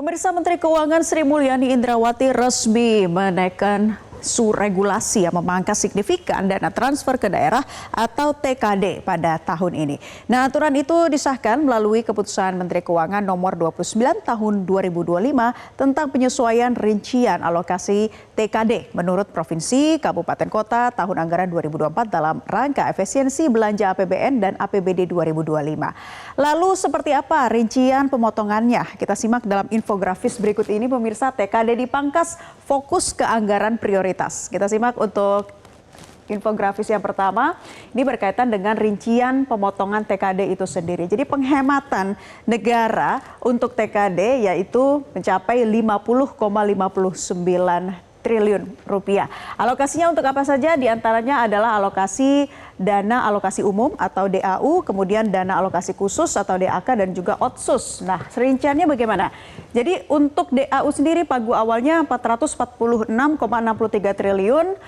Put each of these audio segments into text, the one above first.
Pemirsa, Menteri Keuangan Sri Mulyani Indrawati resmi menaikkan regulasi yang memangkas signifikan dana transfer ke daerah atau TKD pada tahun ini. Nah, aturan itu disahkan melalui keputusan Menteri Keuangan nomor 29 tahun 2025 tentang penyesuaian rincian alokasi TKD menurut provinsi, kabupaten kota tahun anggaran 2024 dalam rangka efisiensi belanja APBN dan APBD 2025. Lalu seperti apa rincian pemotongannya? Kita simak dalam infografis berikut ini, pemirsa. TKD dipangkas, fokus ke anggaran prioritas. Kita simak untuk infografis yang pertama. Ini berkaitan dengan rincian pemotongan TKD itu sendiri. Jadi penghematan negara untuk TKD yaitu mencapai 50,59 triliun rupiah. Alokasinya untuk apa saja? Di antaranya adalah alokasi dana alokasi umum atau DAU, kemudian dana alokasi khusus atau DAK, dan juga otsus. Nah, rinciannya bagaimana? Jadi untuk DAU sendiri pagu awalnya 446,63 triliun,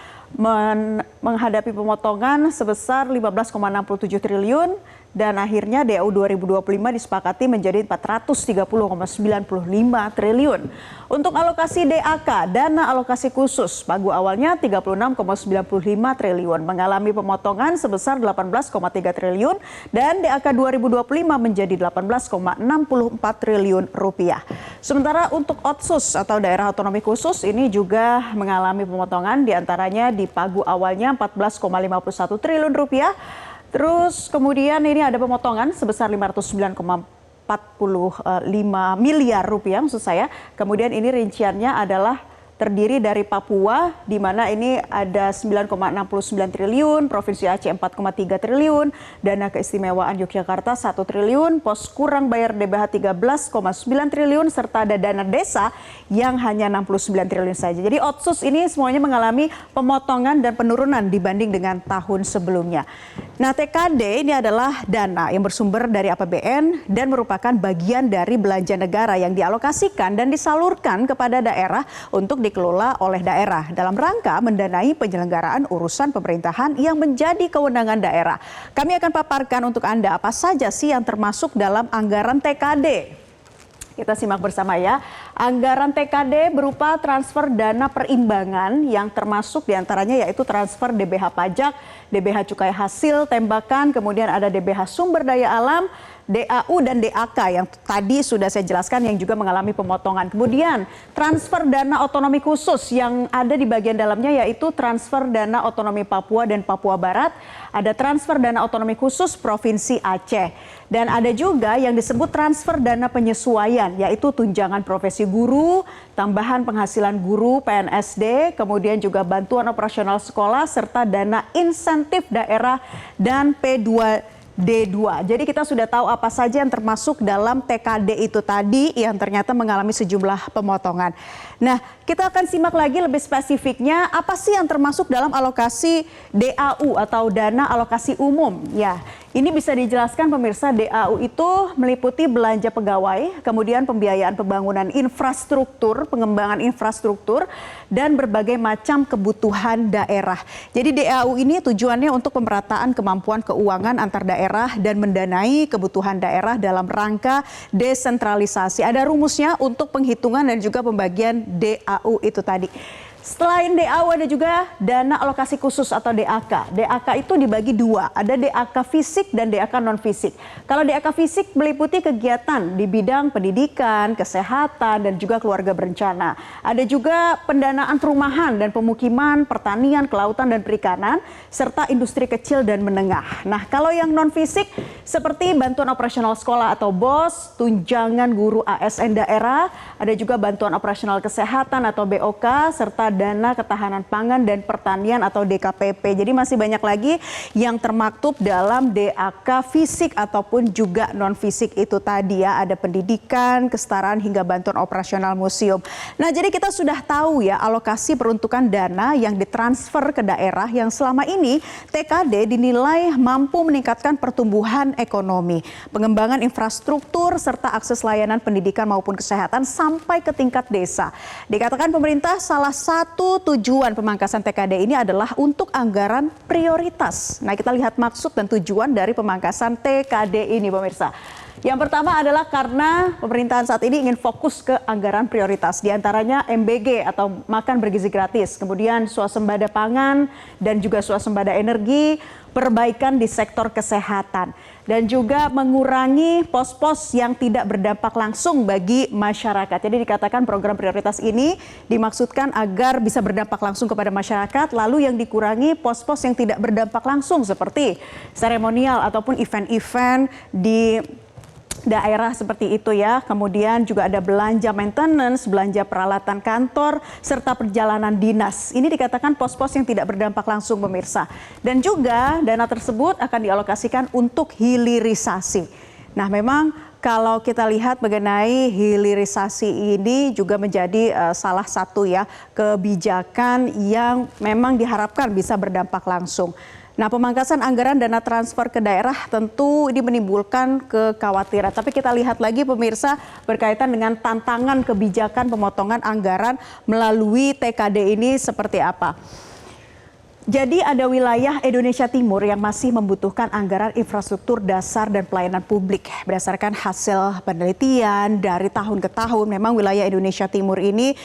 menghadapi pemotongan sebesar 15,67 triliun, dan akhirnya DAU 2025 disepakati menjadi 430,95 triliun. Untuk alokasi DAK, dana alokasi khusus, pagu awalnya 36,95 triliun, mengalami pemotongan sebesar 18,3 triliun, dan DAK 2025 menjadi 18,64 triliun rupiah. Sementara untuk otsus atau daerah otonomi khusus ini juga mengalami pemotongan, diantaranya di pagu awalnya 14,51 triliun rupiah. Terus kemudian ini ada pemotongan sebesar 509,45 miliar rupiah maksud saya. Kemudian ini rinciannya adalah terdiri dari Papua, di mana ini ada 9,69 triliun, Provinsi Aceh 4,3 triliun, dana keistimewaan Yogyakarta 1 triliun, pos kurang bayar DBH 13,9 triliun, serta ada dana desa yang hanya 69 triliun saja. Jadi otsus ini semuanya mengalami pemotongan dan penurunan dibanding dengan tahun sebelumnya. Nah, TKD ini adalah dana yang bersumber dari APBN dan merupakan bagian dari belanja negara yang dialokasikan dan disalurkan kepada daerah untuk dikelola oleh daerah dalam rangka mendanai penyelenggaraan urusan pemerintahan yang menjadi kewenangan daerah. Kami akan paparkan untuk Anda apa saja sih yang termasuk dalam anggaran TKD. Kita simak bersama ya. Anggaran TKD berupa transfer dana perimbangan yang termasuk diantaranya yaitu transfer DBH pajak, DBH cukai hasil tembakan, kemudian ada DBH sumber daya alam, DAU dan DAK yang tadi sudah saya jelaskan yang juga mengalami pemotongan. Kemudian transfer dana otonomi khusus yang ada di bagian dalamnya yaitu transfer dana otonomi Papua dan Papua Barat, ada transfer dana otonomi khusus Provinsi Aceh, dan ada juga yang disebut transfer dana penyesuaian yaitu tunjangan profesi guru, tambahan penghasilan guru PNSD, kemudian juga bantuan operasional sekolah serta dana insentif daerah dan P2D2. Jadi kita sudah tahu apa saja yang termasuk dalam TKD itu tadi yang ternyata mengalami sejumlah pemotongan. Nah, kita akan simak lagi lebih spesifiknya apa sih yang termasuk dalam alokasi DAU atau dana alokasi umum. Ya, ini bisa dijelaskan pemirsa, DAU itu meliputi belanja pegawai, kemudian pembiayaan pembangunan infrastruktur, pengembangan infrastruktur, dan berbagai macam kebutuhan daerah. Jadi DAU ini tujuannya untuk pemerataan kemampuan keuangan antar daerah dan mendanai kebutuhan daerah dalam rangka desentralisasi. Ada rumusnya untuk penghitungan dan juga pembagian DAU itu tadi. Selain DAU ada juga dana alokasi khusus atau DAK. DAK itu dibagi dua, ada DAK fisik dan DAK non fisik. Kalau DAK fisik meliputi kegiatan di bidang pendidikan, kesehatan, dan juga keluarga berencana. Ada juga pendanaan perumahan dan pemukiman, pertanian, kelautan, dan perikanan, serta industri kecil dan menengah. Nah, kalau yang non fisik seperti bantuan operasional sekolah atau BOS, tunjangan guru ASN daerah, ada juga bantuan operasional kesehatan atau BOK, serta dana ketahanan pangan dan pertanian atau DKPP. Jadi masih banyak lagi yang termaktub dalam DAK fisik ataupun juga non fisik itu tadi ya. Ada pendidikan, kesetaraan hingga bantuan operasional museum. Nah, jadi kita sudah tahu ya alokasi peruntukan dana yang ditransfer ke daerah yang selama ini TKD dinilai mampu meningkatkan pertumbuhan ekonomi, pengembangan infrastruktur serta akses layanan pendidikan maupun kesehatan sampai ke tingkat desa. Dikatakan pemerintah salah satu tujuan pemangkasan TKD ini adalah untuk anggaran prioritas. Nah, kita lihat maksud dan tujuan dari pemangkasan TKD ini, pemirsa. Yang pertama adalah karena pemerintahan saat ini ingin fokus ke anggaran prioritas, diantaranya MBG atau makan bergizi gratis, kemudian swasembada pangan dan juga swasembada energi, perbaikan di sektor kesehatan, dan juga mengurangi pos-pos yang tidak berdampak langsung bagi masyarakat. Jadi dikatakan program prioritas ini dimaksudkan agar bisa berdampak langsung kepada masyarakat, lalu yang dikurangi pos-pos yang tidak berdampak langsung seperti seremonial ataupun event-event di daerah seperti itu ya. Kemudian juga ada belanja maintenance, belanja peralatan kantor, serta perjalanan dinas. Ini dikatakan pos-pos yang tidak berdampak langsung pemirsa. Dan juga dana tersebut akan dialokasikan untuk hilirisasi. Nah memang kalau kita lihat mengenai hilirisasi ini juga menjadi salah satu ya kebijakan yang memang diharapkan bisa berdampak langsung. Nah, pemangkasan anggaran dana transfer ke daerah tentu ini menimbulkan kekhawatiran. Tapi kita lihat lagi pemirsa berkaitan dengan tantangan kebijakan pemotongan anggaran melalui TKD ini seperti apa. Jadi ada wilayah Indonesia Timur yang masih membutuhkan anggaran infrastruktur dasar dan pelayanan publik. Berdasarkan hasil penelitian dari tahun ke tahun, memang wilayah Indonesia Timur ini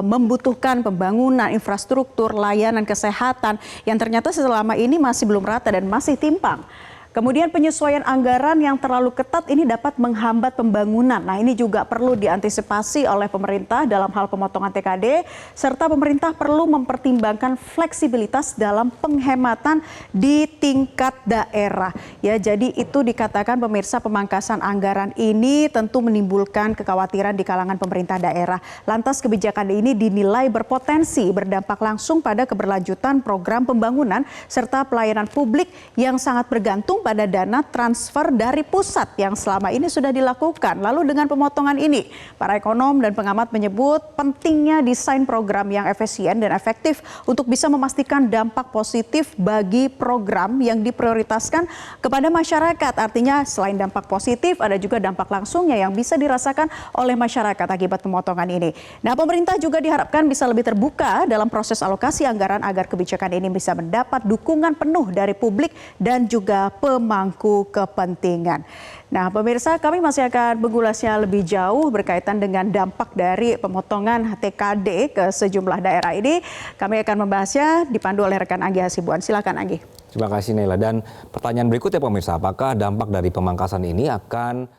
membutuhkan pembangunan infrastruktur, layanan kesehatan yang ternyata selama ini masih belum rata dan masih timpang. Kemudian penyesuaian anggaran yang terlalu ketat ini dapat menghambat pembangunan. Nah ini juga perlu diantisipasi oleh pemerintah dalam hal pemotongan TKD, serta pemerintah perlu mempertimbangkan fleksibilitas dalam penghematan di tingkat daerah. Ya, jadi itu dikatakan pemirsa pemangkasan anggaran ini tentu menimbulkan kekhawatiran di kalangan pemerintah daerah. Lantas kebijakan ini dinilai berpotensi berdampak langsung pada keberlanjutan program pembangunan serta pelayanan publik yang sangat bergantung pada dana transfer dari pusat yang selama ini sudah dilakukan. Lalu dengan pemotongan ini, para ekonom dan pengamat menyebut pentingnya desain program yang efisien dan efektif untuk bisa memastikan dampak positif bagi program yang diprioritaskan kepada masyarakat. Artinya selain dampak positif, ada juga dampak langsungnya yang bisa dirasakan oleh masyarakat akibat pemotongan ini. Nah, pemerintah juga diharapkan bisa lebih terbuka dalam proses alokasi anggaran agar kebijakan ini bisa mendapat dukungan penuh dari publik dan juga pemangku kepentingan. Nah, pemirsa, kami masih akan mengulasnya lebih jauh berkaitan dengan dampak dari pemotongan TKD ke sejumlah daerah ini. Kami akan membahasnya dipandu oleh rekan Anggi Hasibuan. Silakan Anggi. Terima kasih Nela. Dan pertanyaan berikutnya pemirsa, apakah dampak dari pemangkasan ini akan